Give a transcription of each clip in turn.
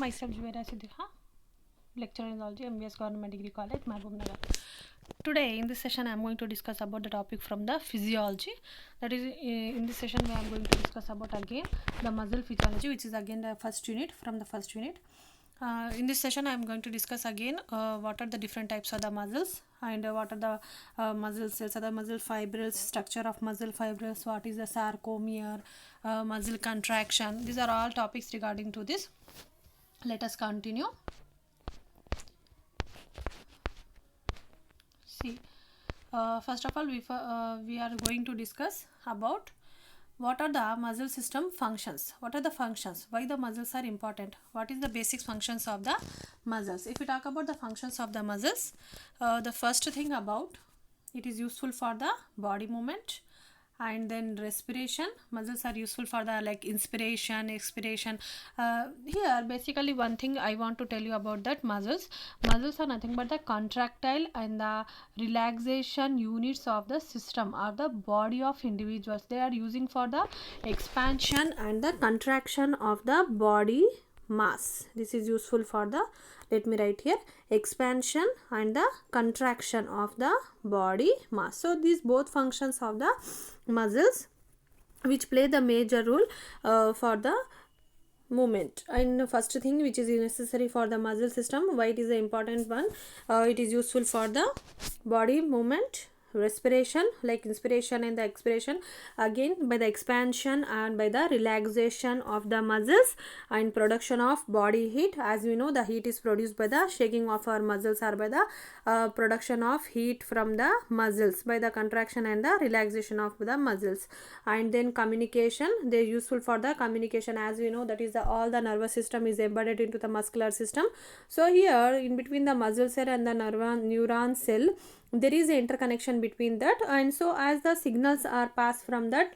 myself Juvaira Siddiqa, lecturer in zoology, MBS Government Degree College, Mahbub Nagar. Today in this session I am going to discuss about the topic from the physiology. That is, in this session we are going to discuss about again the muscle physiology, which is again the first unit from the first unit. In this session I am going to discuss again what are the different types of the muscles and what are the muscle cells, the muscle fibrils, structure of muscle fibrils, what is the sarcomere, muscle contraction. These are all topics regarding to this. Let us continue. See, first of all we are going to discuss about what are the muscle system functions. What are the functions? Why the muscles are important? What is the basic functions of the muscles? If we talk about the functions of the muscles, the first thing about it is useful for the body movement, and then respiration. Muscles are useful for the like inspiration, expiration. Here basically one thing I want to tell you about that muscles are nothing but the contractile and the relaxation units of the system or the body of individuals. They are using for the expansion and the contraction of the body mass. This is useful for the, let me write here, expansion and the contraction of the body mass. So these both functions of the muscles which play the major role for the movement. And first thing which is necessary for the muscle system, why it is the important one, it is useful for the body movement, respiration like inspiration and the expiration, again by the expansion and by the relaxation of the muscles, and production of body heat. As we know, the heat is produced by the shaking of our muscles or by the production of heat from the muscles by the contraction and the relaxation of the muscles. And then communication, they are useful for the communication. As we know, that is the all the nervous system is embedded into the muscular system. So here in between the muscle cell and the neuron cell, there is an interconnection between that, and so as the signals are passed from that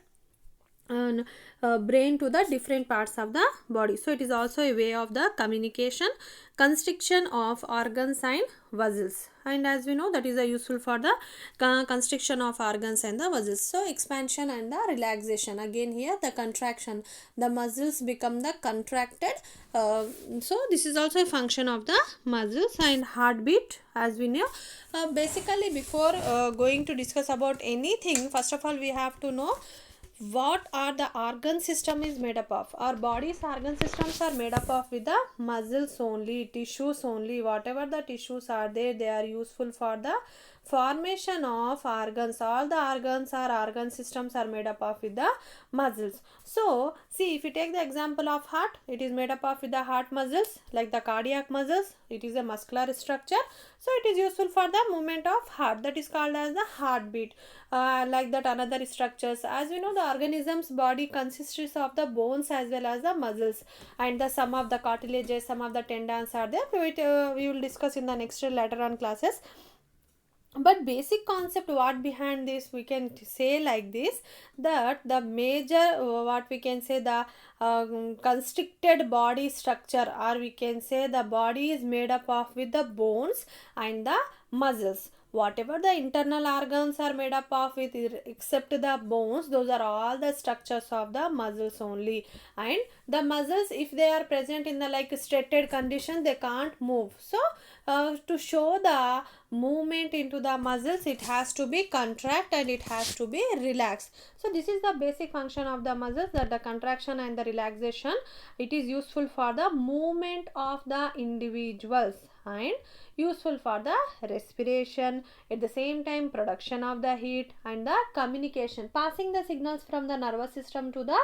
brain to the different parts of the body, so it is also a way of the communication. Constriction of organs and vessels, and as we know, that is useful for the constriction of organs and the vessels. So expansion and the relaxation, again here the contraction, the muscles become the contracted. So this is also a function of the muscles. And heartbeat, as we know, basically before going to discuss about anything, first of all we have to know what are the organ system is made up of. Our body's organ systems are made up of with the muscles only, tissues only. Whatever the tissues are there, they are useful for the formation of organs. All the organs or organ systems are made up of with the muscles. So see, if you take the example of heart, it is made up of with the heart muscles, like the cardiac muscles. It is a muscular structure, so it is useful for the movement of heart, that is called as the heartbeat. Like that another structures, as we know, the organism's body consists of the bones as well as the muscles, and the some of the cartilages, some of the tendons are there. We will discuss in the next later on classes. But basic concept what behind this, we can say like this, that the major what we can say, the constricted body structure, or we can say the body is made up of with the bones and the muscles. Whatever the internal organs are made up of with, except the bones, those are all the structures of the muscles only. And the muscles, if they are present in the like straighted condition, they can't move. So to show the movement into the muscles, it has to be contract and it has to be relaxed. So this is the basic function of the muscles, that the contraction and the relaxation, it is useful for the movement of the individuals and useful for the respiration, at the same time production of the heat and the communication, passing the signals from the nervous system to the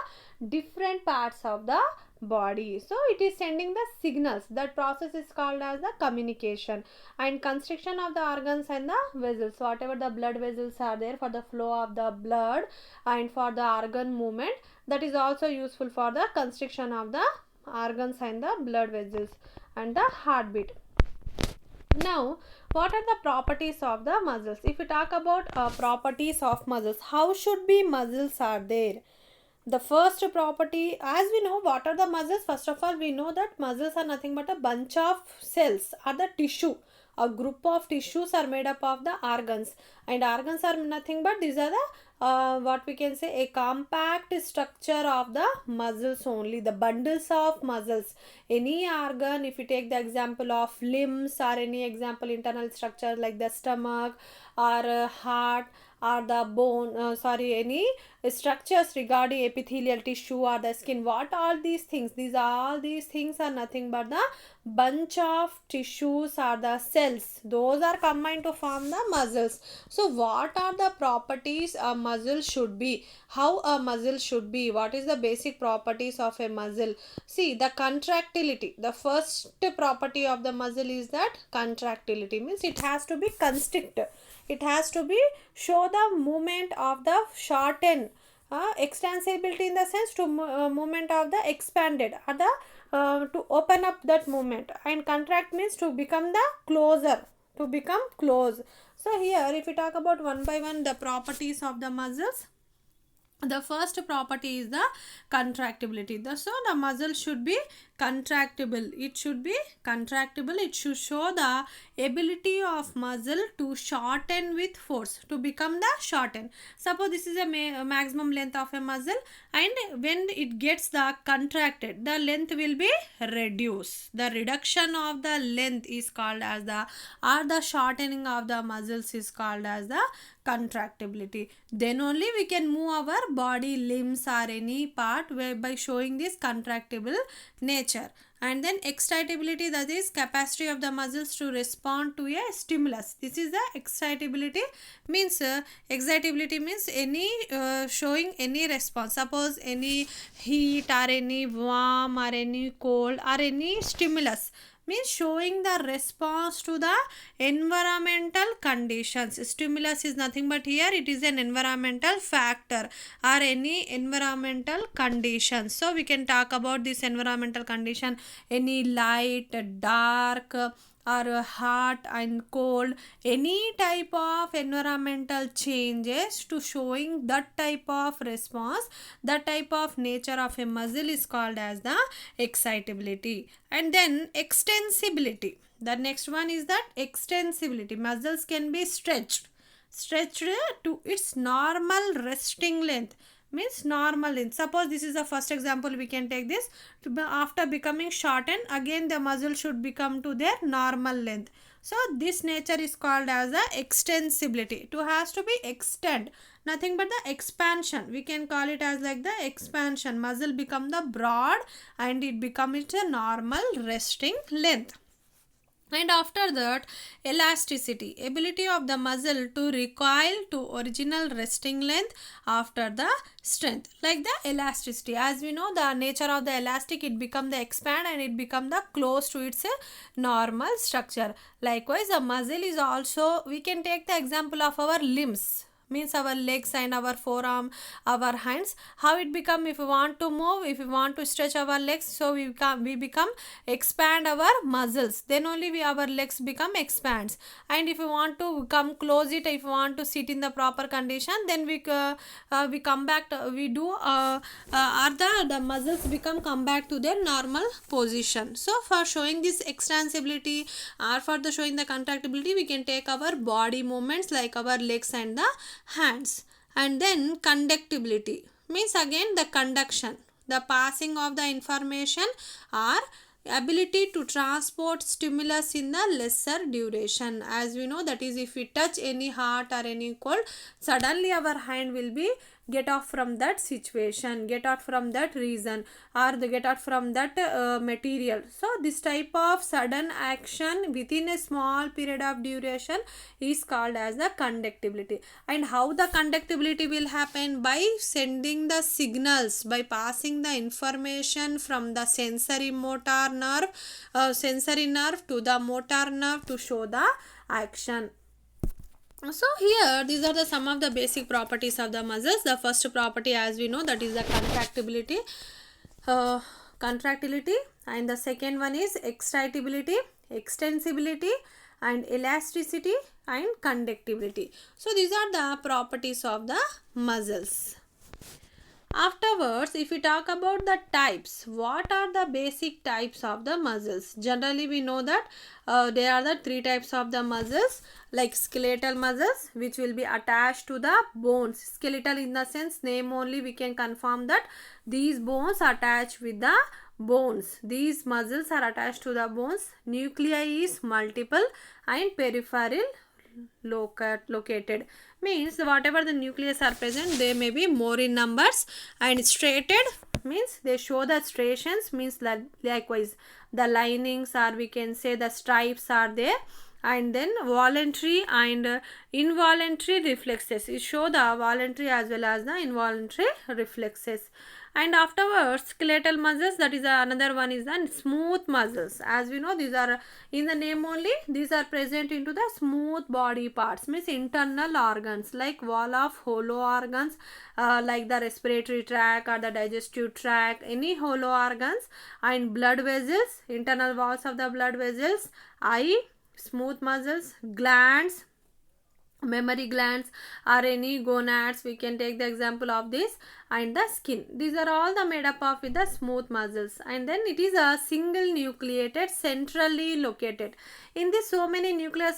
different parts of the body. So it is sending the signals. That process is called as the communication. And constriction of the organs and the vessels, whatever the blood vessels are there for the flow of the blood and for the organ movement, that is also useful for the constriction of the organs and the blood vessels. And the heartbeat. Now, what are the properties of the muscles? If we talk about properties of muscles, how should be muscles are there? The first property, as we know, what are the muscles? First of all, we know that muscles are nothing but a bunch of cells or the tissue A group of tissues are made up of the organs, and organs are nothing but these are the what we can say, a compact structure of the muscles only, the bundles of muscles. Any organ, if you take the example of limbs or any example internal structure like the stomach or heart or the bone, any structures regarding epithelial tissue or the skin, what all these things, these things are nothing but the bunch of tissues or the cells, those are combined to form the muscles. So what are the properties a muscle should be, how a muscle should be, what is the basic properties of a muscle? See, the contractility, the first property of the muscle is that contractility, means it has to be constrict, it has to be show the movement of the shorten, extensibility in the sense to movement of the expanded or the to open up that movement, and contract means to become the closer, to become close. So here if we talk about one by one the properties of the muscles, the first property is the contractibility. So the muscle should be contractible, it should be contractible, it should show the ability of muscle to shorten with force, to become the shorten. Suppose this is a maximum length of a muscle, and when it gets the contracted, the length will be reduced. The reduction of the length is called as the, or the shortening of the muscles is called as the contractibility. Then only we can move our body limbs or any part by showing this contractible nature. And then excitability, that is capacity of the muscles to respond to a stimulus, this is the excitability. Means excitability means any showing any response, suppose any heat or any warm or any cold or any stimulus, means showing the response to the environmental conditions. Stimulus is nothing but here it is an environmental factor or any environmental condition. So we can talk about this environmental condition, any light, dark, or hot and cold, any type of environmental changes to showing that type of response, that type of nature of a muscle is called as the excitability. And then extensibility, the next one is that extensibility, muscles can be stretched to its normal resting length, means normal length. Suppose this is the first example, we can take this, after becoming shortened again the muscle should become to their normal length. So this nature is called as the extensibility, to has to be extend, nothing but the expansion, we can call it as like the expansion, muscle become the broad and it becomes a normal resting length. And after that, elasticity, ability of the muscle to recoil to original resting length after the strength, like the elasticity. As we know, the nature of the elastic, it become the expand and it become the close to its normal structure. Likewise, the muscle is also, we can take the example of our limbs, means our legs and our forearm, our hands, how it become, if we want to move, if we want to stretch our legs, so we become expand our muscles, then only our legs become expands. And if we want to come close it, if we want to sit in the proper condition, then we come back to, we do the muscles come back to their normal position. So for showing this extensibility or for the showing the contractibility, we can take our body movements like our legs and the hands. And then conductibility means again the conduction, the passing of the information or ability to transport stimulus in the lesser duration. As we know, that is if we touch any hot or any cold, suddenly our hand will be get off from that situation, get out from that reason, or the get out from that material. So this type of sudden action within a small period of duration is called as the conductibility. And how the conductibility will happen? By sending the signals, by passing the information from the sensory nerve to the motor nerve to show the action. So here these are the some of the basic properties of the muscles. The first property, as we know, that is the contractibility, and the second one is excitability, extensibility, and elasticity and conductibility. So these are the properties of the muscles. Afterwards, if we talk about the types, what are the basic types of the muscles? Generally, we know that there are the three types of the muscles, like skeletal muscles, which will be attached to the bones. Skeletal in the sense, name only we can confirm that these bones are attached with the bones. These muscles are attached to the bones. Nuclei is multiple and peripheral located, means whatever the nucleus are present, they may be more in numbers. And striated means they show the striations, means that likewise the linings, or we can say the stripes are there. And then voluntary and involuntary reflexes, it show the voluntary as well as the involuntary reflexes. And afterwards, skeletal muscles, that is another one is the smooth muscles. As we know, these are in the name only, these are present into the smooth body parts, means internal organs, like wall of hollow organs, like the respiratory tract or the digestive tract, any hollow organs. And blood vessels, internal walls of the blood vessels, eye, smooth muscles, glands, mammary glands, or any gonads, we can take the example of this. And the skin, these are all the made up of with the smooth muscles. And then it is a single nucleated, centrally located. In this, so many nuclei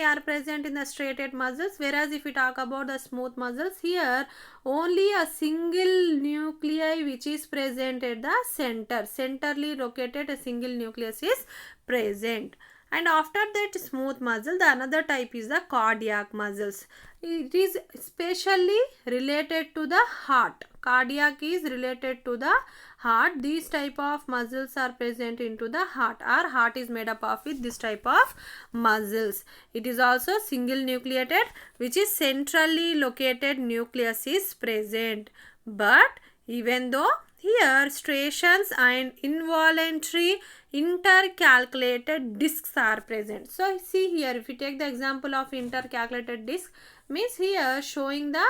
are present in the striated muscles, whereas if we talk about the smooth muscles, here only a single nuclei which is present at the center, centrally located, a single nucleus is present. And after that smooth muscle, the another type is the cardiac muscles. It is specially related to the heart. Cardiac is related to the heart. These type of muscles are present into the heart. Our heart is made up of with this type of muscles. It is also single nucleated, which is centrally located nucleus is present. But even though here striations and involuntary intercalculated discs are present. So see here, if you take the example of intercalculated disc, means here showing the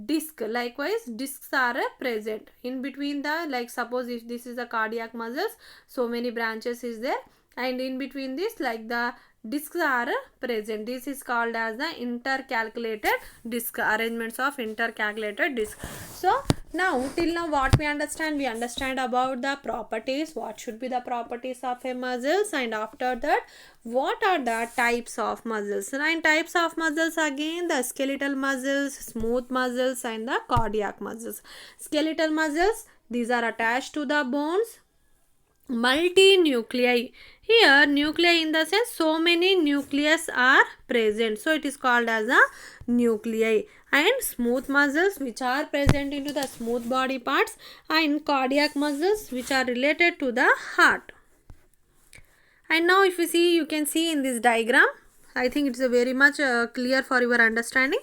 disc, likewise discs are present in between the, like suppose if this is the cardiac muscles, so many branches is there, and in between this, like the discs are present. This is called as the intercalculated disc, arrangements of intercalculated disc. So now till now what we understand about the properties, what should be the properties of a muscles, and after that what are the types of muscles. And types of muscles, again the skeletal muscles, smooth muscles, and the cardiac muscles. Skeletal muscles, these are attached to the bones. Multi-nuclei, here nuclei in the sense so many nucleus are present, so it is called as a nuclei. And smooth muscles, which are present into the smooth body parts. And cardiac muscles, which are related to the heart. And now if you see, you can see in this diagram, I think it's a very much clear for your understanding.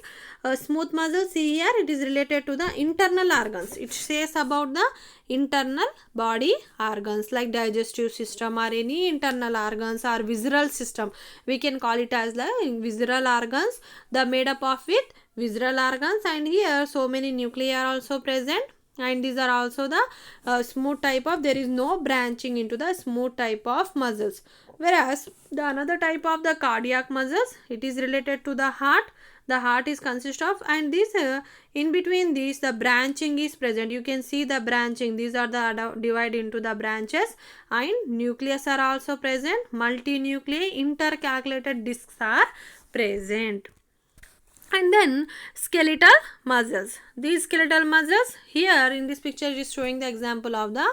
Smooth muscles, see here, it is related to the internal organs. It says about the internal body organs, like digestive system or any internal organs, or visceral system, we can call it as the visceral organs, the made up of with visceral organs. And here so many nuclei are also present. And these are also the smooth type of, there is no branching into the smooth type of muscles. Whereas the another type of the cardiac muscles, it is related to the heart. The heart is consist of, and this in between these the branching is present. You can see the branching, these are the divide into the branches. And nucleus are also present. Multinuclei, intercalculated discs are present. And then skeletal muscles, these skeletal muscles, here in this picture is showing the example of the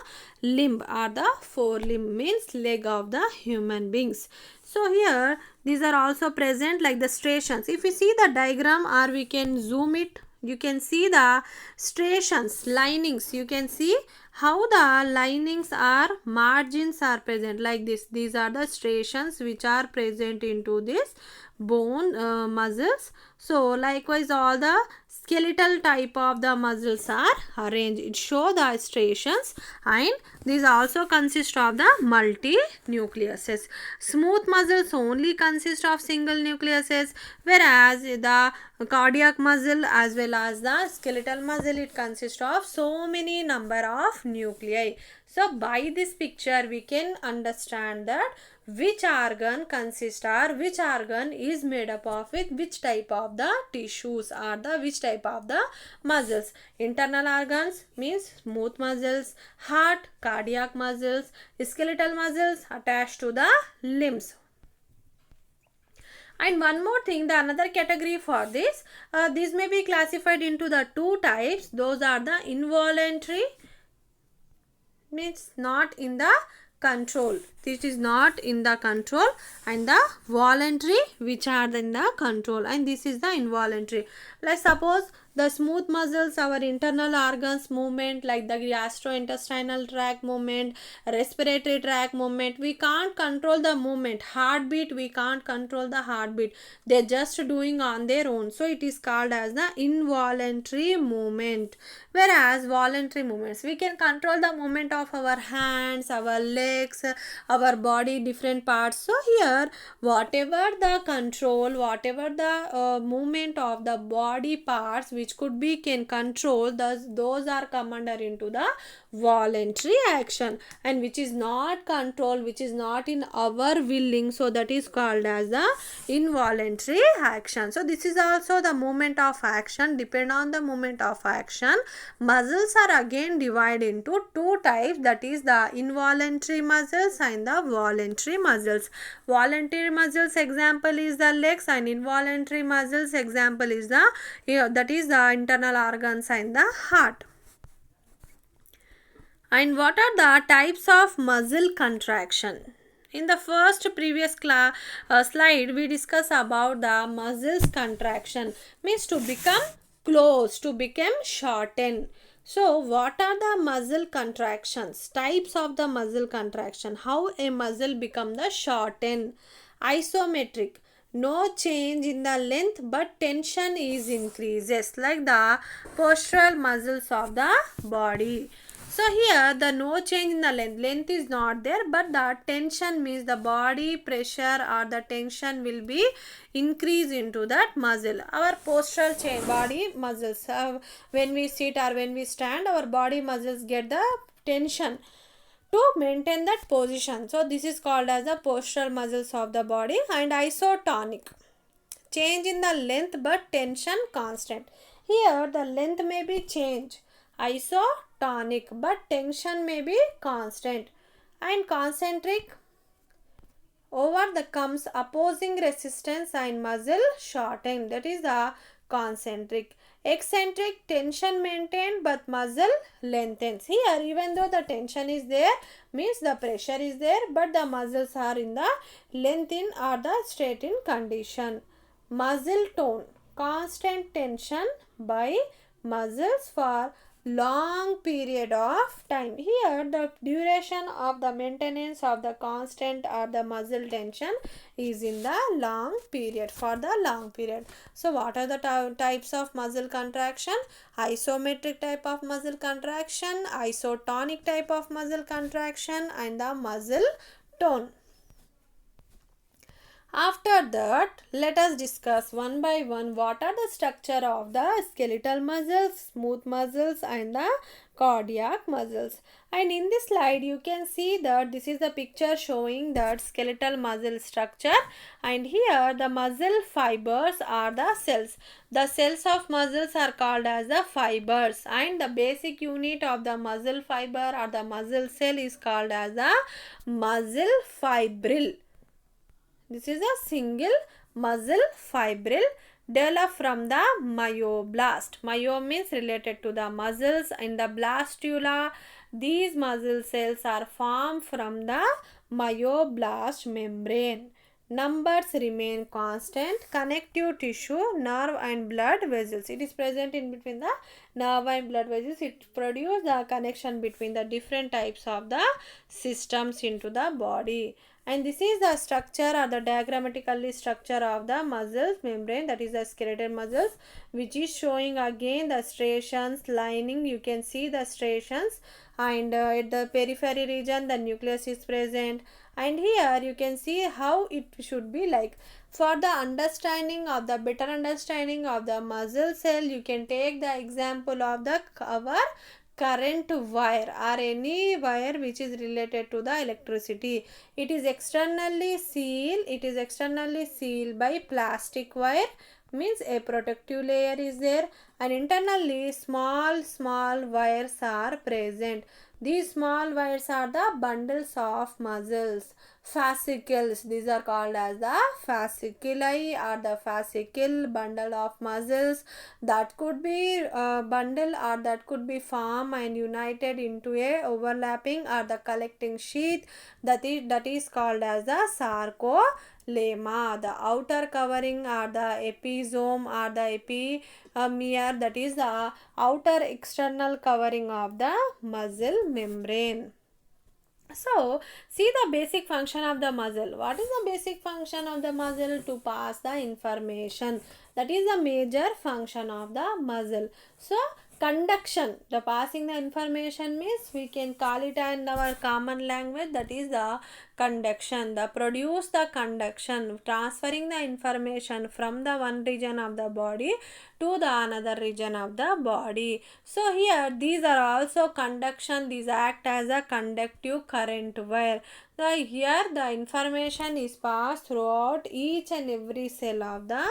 limb or the forelimb, means leg of the human beings. So here these are also present, like the striations. If you see the diagram, or we can zoom it, you can see the striations, linings. You can see how the linings are, margins are present like this. These are the striations which are present into this bone muscles. So likewise all the skeletal type of the muscles are arranged. It show the striations, and these also consist of the multi-nucleuses. Smooth muscles only consist of single nucleuses, whereas the cardiac muscle as well as the skeletal muscle, it consists of so many number of nuclei. So by this picture we can understand that which organ consists or which organ is made up of with which type of the tissues or the which type of the muscles. Internal organs means smooth muscles, heart, cardiac muscles, skeletal muscles attached to the limbs. And one more thing, the another category for this, this may be classified into the two types. Those are the involuntary, means not in the control. This is not in the control, and the voluntary, which are in the control, and this is the involuntary. Let's suppose the smooth muscles, our internal organs movement, like the gastrointestinal tract movement, respiratory tract movement, we can't control the movement. Heartbeat, we can't control the heartbeat. They're just doing on their own. So it is called as the involuntary movement. Whereas voluntary movements, we can control the movement of our hands, our legs, our body, different parts. So here, whatever the control, whatever the movement of the body parts which could be can control, those are come under into the voluntary action, and which is not control, which is not in our willing, so that is called as the involuntary action. So this is also the movement of action. Depend on the movement of action, muscles are again divided into two types, that is the involuntary muscles and the voluntary muscles. Voluntary muscles example is the legs, and involuntary muscles example is the that is the internal organs and the heart. And what are the types of muscle contraction? In the first previous slide, we discussed about the muscles contraction, means to become close, to become shorten. So what are the muscle contractions? Types of the muscle contraction. How a muscle become the shorten? Isometric, no change in the length but tension is increases, like the postural muscles of the body. So here the no change in the length is not there, but the tension means the body pressure or the tension will be increase into that muscle. Our postural change, body muscles, when we sit or when we stand, our body muscles get the tension to maintain that position. So this is called as the postural muscles of the body. And isotonic, change in the length but tension constant. Here the length may be changed, isotonic, but tension may be constant. And concentric, over the comes opposing resistance and muscle shorten, that is the concentric. Eccentric, tension maintained but muscle lengthens. Here even though the tension is there, means the pressure is there, but the muscles are in the lengthen or the straighten condition. Muscle tone, constant tension by muscles for long period of time. Here the duration of the maintenance of the constant or the muscle tension is in the long period, for the long period. So what are the types of muscle contraction? Isometric type of muscle contraction, isotonic type of muscle contraction, and the muscle tone. After that, let us discuss one by one what are the structure of the skeletal muscles, smooth muscles, and the cardiac muscles. And in this slide you can see that this is the picture showing that skeletal muscle structure, and here the muscle fibers are the cells. The cells of muscles are called as the fibers, and the basic unit of the muscle fiber or the muscle cell is called as the muscle fibril. This is a single muscle fibril developed from the myoblast. Myo means related to the muscles. In the blastula, these muscle cells are formed from the myoblast membrane. Numbers remain constant. Connective tissue, nerve and blood vessels. It is present in between the nerve and blood vessels. It produces the connection between the different types of the systems into the body. And this is the structure or the diagrammatically structure of the muscles membrane, that is the skeletal muscles, which is showing again the striations lining. You can see the striations, and at the periphery region the nucleus is present. And here you can see how it should be like. For the understanding of the better understanding of the muscle cell, you can take the example of the our current wire or any wire which is related to the electricity. It is externally sealed by plastic wire, means a protective layer is there, and internally small wires are present. These small wires are the bundles of muscles, fascicles. These are called as the fasciculi or the fascicle bundle of muscles that could be bundle or that could be formed and united into a overlapping or the collecting sheath, that is called as the sarcolemma. The outer covering or the episome or the epimere, that is the outer external covering of the muscle membrane. So, see the basic function of the muscle. What is the basic function of the muscle? To pass the information. That is the major function of the muscle. So, conduction, the passing the information means we can call it in our common language, that is the conduction. The produce the conduction, transferring the information from the one region of the body to the another region of the body. So here these are also conduction, these act as a conductive current wire. Here the information is passed throughout each and every cell of the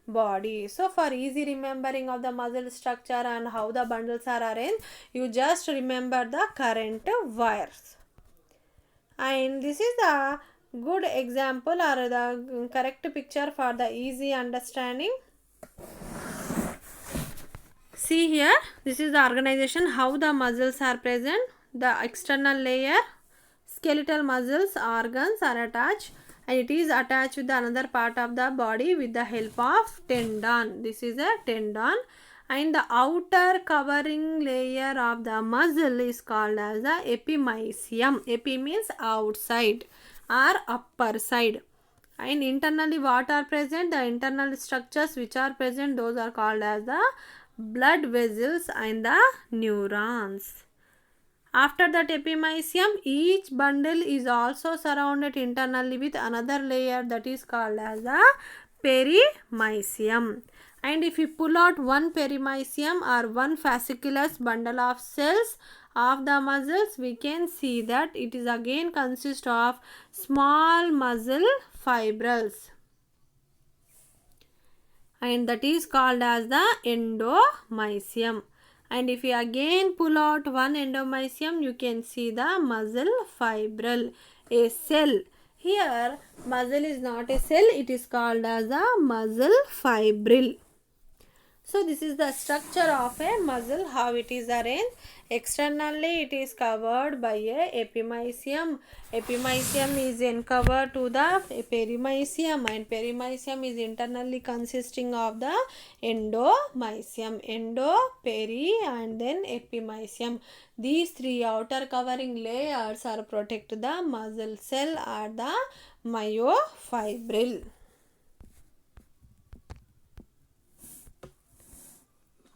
body. So for easy remembering of the muscle structure and how the bundles are arranged, you just remember the current wires. And this is the good example or the correct picture for the easy understanding. See here, this is the organization, how the muscles are present. The external layer, skeletal muscles, organs are attached, and it is attached with another part of the body with the help of tendon. This is a tendon, and the outer covering layer of the muscle is called as the epimysium. Epi means outside or upper side. And internally what are present? The internal structures which are present, those are called as the blood vessels and the neurons. After that epimysium, each bundle is also surrounded internally with another layer that is called as the perimysium. And if we pull out one perimysium or one fasciculus bundle of cells of the muscles, we can see that it is again consist of small muscle fibrils, and that is called as the endomysium. And if you again pull out one endomysium, you can see the muscle fibril, a cell. Here muscle is not a cell, it is called as a muscle fibril. So this is the structure of a muscle, how it is arranged. Externally it is covered by a epimysium. Epimysium is uncovered to the perimysium, and perimysium is internally consisting of the endomysium. Endo, peri and then epimysium. These three outer covering layers are protect the muscle cell or the myofibril.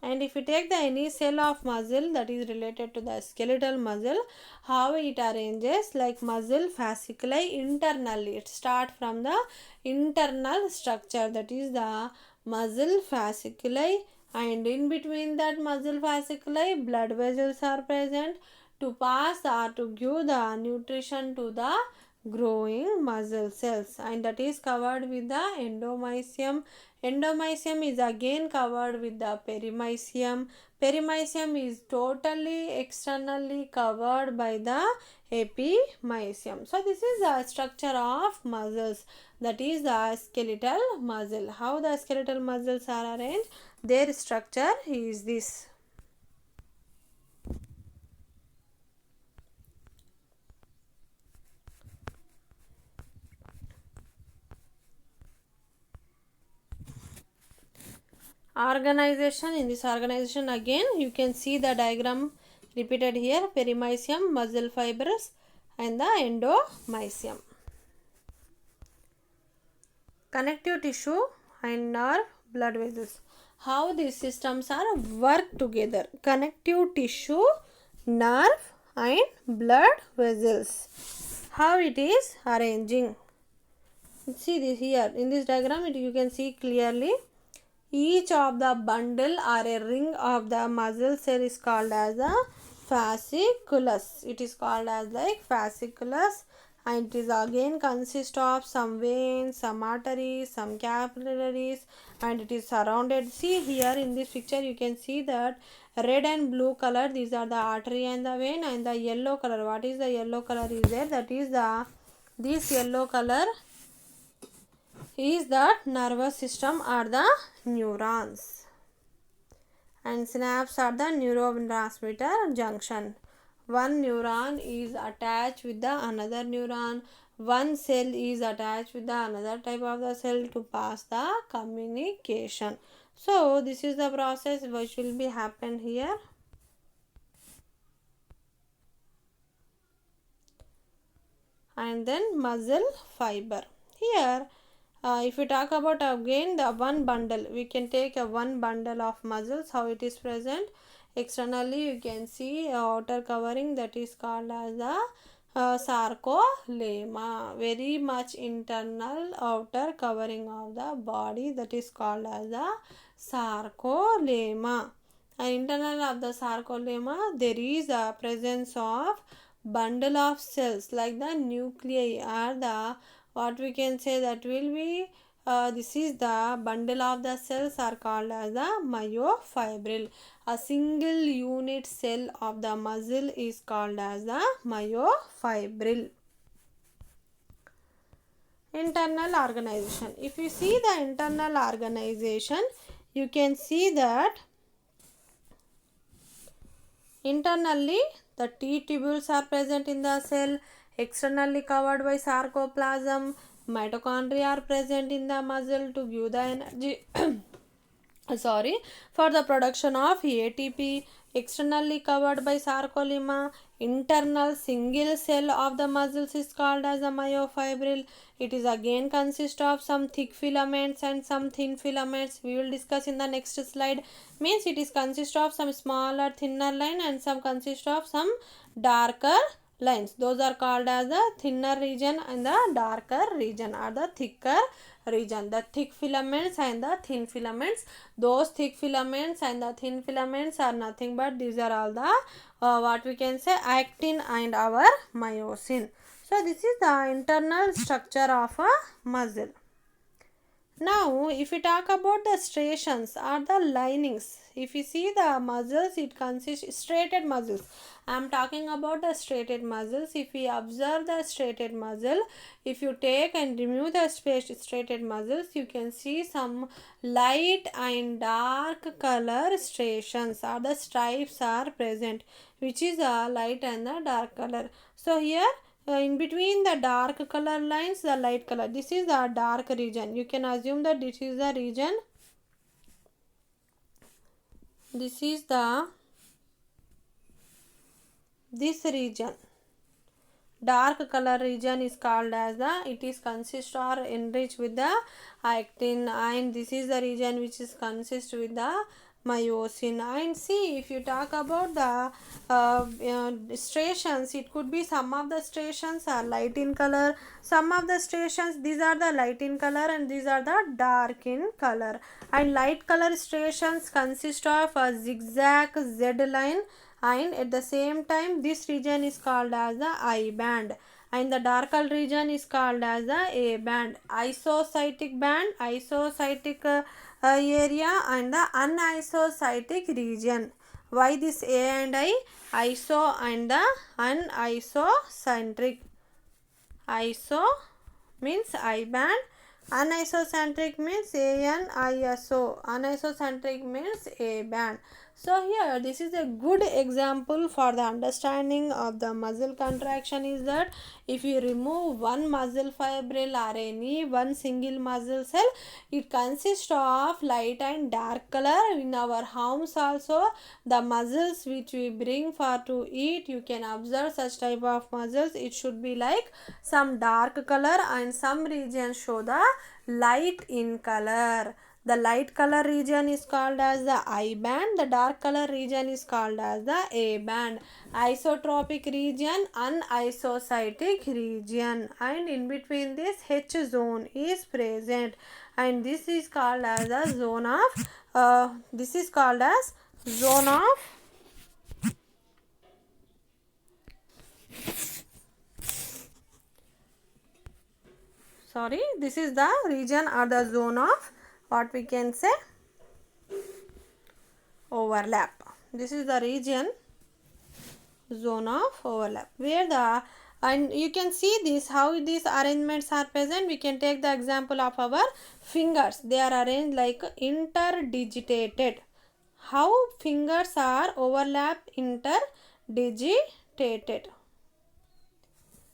And if you take the any cell of muscle that is related to the skeletal muscle, how it arranges, like muscle fasciculi internally. It start from the internal structure, that is the muscle fasciculi, and in between that muscle fasciculi blood vessels are present to pass or to give the nutrition to the growing muscle cells, and that is covered with the endomysium. Endomysium is again covered with the perimysium. Perimysium is totally externally covered by the epimysium. So this is the structure of muscles, that is the skeletal muscle. How the skeletal muscles are arranged? Their structure is this. Organization, in this organization again you can see the diagram repeated here: perimysium, muscle fibers and the endomysium. Connective tissue and nerve, blood vessels. How these systems are work together: connective tissue, nerve and blood vessels. How it is arranging? See this here in this diagram, you can see clearly. Each of the bundle or a ring of the muscle cell is called as a fasciculus. It is called as like fasciculus, and it is again consist of some veins, some arteries, some capillaries, and it is surrounded. See here in this picture you can see that red and blue color, these are the artery and the vein, and the yellow color, what is the yellow color is there, that is the, this yellow color is the nervous system or the neurons, and synapse are the neurotransmitter junction. One neuron is attached with the another neuron, one cell is attached with the another type of the cell to pass the communication. So this is the process which will be happen here. And then muscle fiber. Here if we talk about again the one bundle, we can take a one bundle of muscles, how it is present. Externally you can see a outer covering, that is called as the sarcolemma, very much internal outer covering of the body, that is called as the sarcolemma. And internal of the sarcolemma there is a presence of bundle of cells like the nuclei, or the, what we can say, that will be this is the bundle of the cells are called as the myofibril. A single unit cell of the muscle is called as the myofibril. Internal organization. If you see the internal organization, you can see that internally the T tubules are present in the cell, externally covered by sarcoplasm. Mitochondria are present in the muscle to give the energy for the production of ATP. Externally covered by sarcolemma. Internal single cell of the muscles is called as a myofibril. It is again consist of some thick filaments and some thin filaments. We will discuss in the next slide. Means it is consist of some smaller thinner line and some consist of some darker lines. Those are called as the thinner region and the darker region, or the thicker region. The thick filaments and the thin filaments. Those thick filaments and the thin filaments are nothing but these are all the what we can say, actin and our myosin. So this is the internal structure of a muscle. Now if we talk about the striations or the linings, if you see the muscles, it consists striated muscles. I am talking about the striated muscles. If we observe the striated muscle, if you take and remove the striated muscles, you can see some light and dark color striations, or the stripes are present, which is a light and the dark color. So here in between the dark color lines, the light color, this is the dark region. You can assume that this is the region, this is the, this region, dark color region is called as the, it is consist or enriched with the actin, and this is the region which is consist with the myosin. And see, if you talk about the striations, it could be some of the striations are light in color, some of the striations, these are the light in color and these are the dark in color. And light color striations consist of a zigzag Z line, and at the same time this region is called as the I band, and the darker region is called as the A band. Isocytic band, isocytic area, and the anisocytic region. Why this A and I? Iso and the unisocentric. Iso means I band, anisocentric means ANISO, anisocentric means A band. So here this is a good example for the understanding of the muscle contraction, is that if you remove one muscle fibril or any one single muscle cell, it consists of light and dark color. In our homes also, the muscles which we bring for to eat, you can observe such type of muscles. It should be like some dark color and some regions show the light in color. The light color region is called as the I band. The dark color region is called as the A band. Isotropic region, anisocytic region, and in between this H zone is present, and this is called as the zone of this is called as zone of sorry, this is the region or the zone of what we can say overlap. This is the region, zone of overlap, where the, and you can see this how these arrangements are present. We can take the example of our fingers. They are arranged like interdigitated. How fingers are overlapped, interdigitated,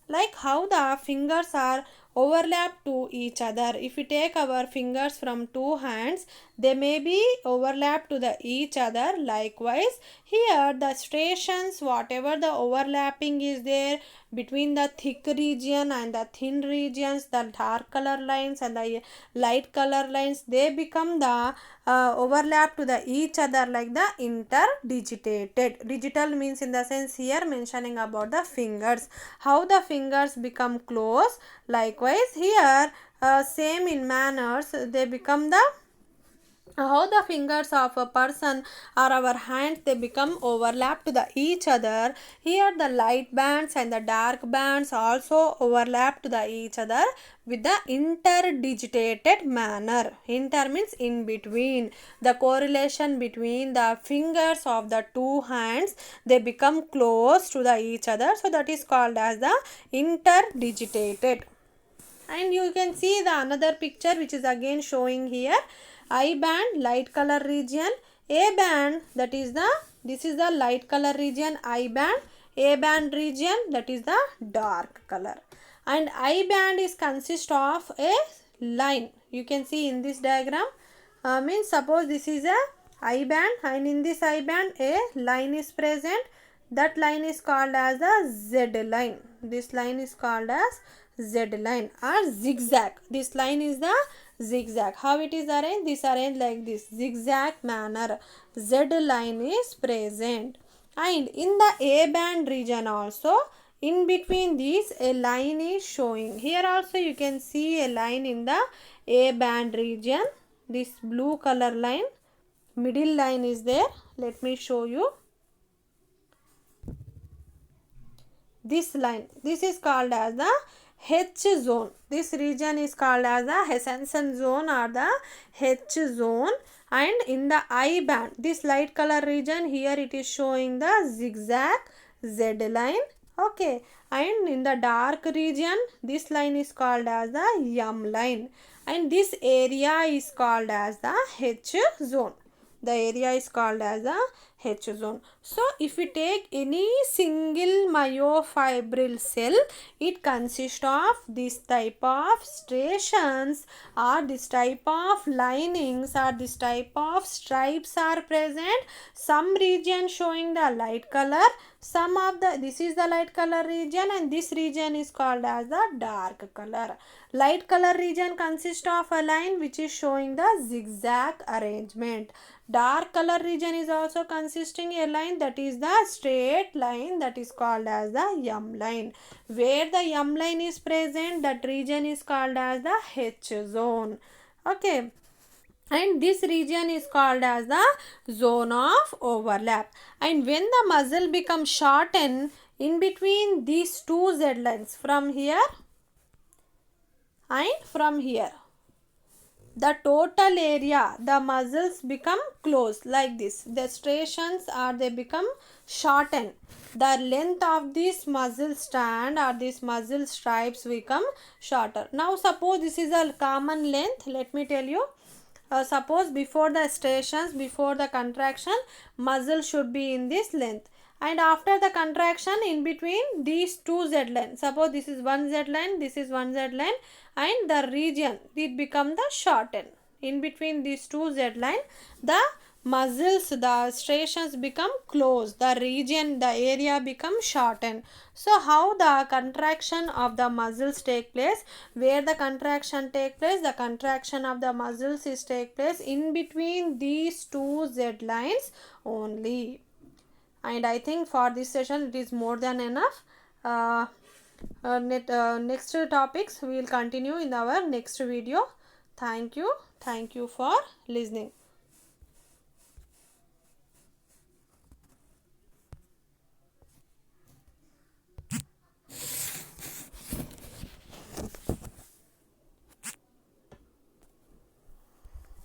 like how the fingers are overlapped to each other. If we take our fingers from two hands, they may be overlapped to the each other. Likewise here the striations, whatever the overlapping is there between the thick region and the thin regions, the dark color lines and the light color lines, they become the overlap to the each other like the interdigitated. Digital means in the sense here mentioning about the fingers, how the fingers become close. Likewise here same in manners they become the, how the fingers of a person or our hands, they become overlapped to the each other. Here the light bands and the dark bands also overlap to the each other with the interdigitated manner. Inter means in between. The correlation between the fingers of the two hands, they become close to the each other. So that is called as the interdigitated. And you can see the another picture which is again showing here I band, light color region, A band, that is the, this is the light color region I band, A band region, that is the dark color. And I band is consist of a line. You can see in this diagram, means suppose this is a I band and in this I band a line is present. That line is called as the Z line. This line is called as Z line or zigzag. This line is the zigzag. How it is arranged? This arranged like this, zigzag manner. Z line is present. And in the A band region also, in between these a line is showing. Here also you can see a line in the A band region. This blue color line, middle line is there. Let me show you. This line, this is called as the H zone. This region is called as the Hessensen zone or the H zone. And in the I band, this light color region, here it is showing the zigzag Z line. Okay. And in the dark region, this line is called as the M line. And this area is called as the H zone. The area is called as the H zone. So if we take any single myofibril cell, it consists of this type of striations or this type of linings or this type of stripes are present. Some region showing the light color, some of the, this is the light color region and this region is called as the dark color. Light color region consists of a line which is showing the zigzag arrangement. Dark color region is also consisting a line that is the straight line, that is called as the M line. Where the M line is present, that region is called as the H zone. Okay. And this region is called as the zone of overlap. And when the muscle becomes shortened in between these two Z lines, from here and from here, the total area, the muscles become closed like this. The striations are, they become shortened. The length of this muscle strand or this muscle stripes become shorter. Now suppose this is a common length. Let me tell you. Suppose before the striations, before the contraction, muscle should be in this length. And after the contraction, in between these two Z lines, suppose this is one Z line, this is one Z line, and the region, it become the shorten. In between these two Z line, the muscles, the striations become closed, the region, the area become shortened. So how the contraction of the muscles take place? Where the contraction take place? The contraction of the muscles is take place in between these two Z lines only. And I think for this session it is more than enough. Next topics we will continue in our next video. Thank you for listening.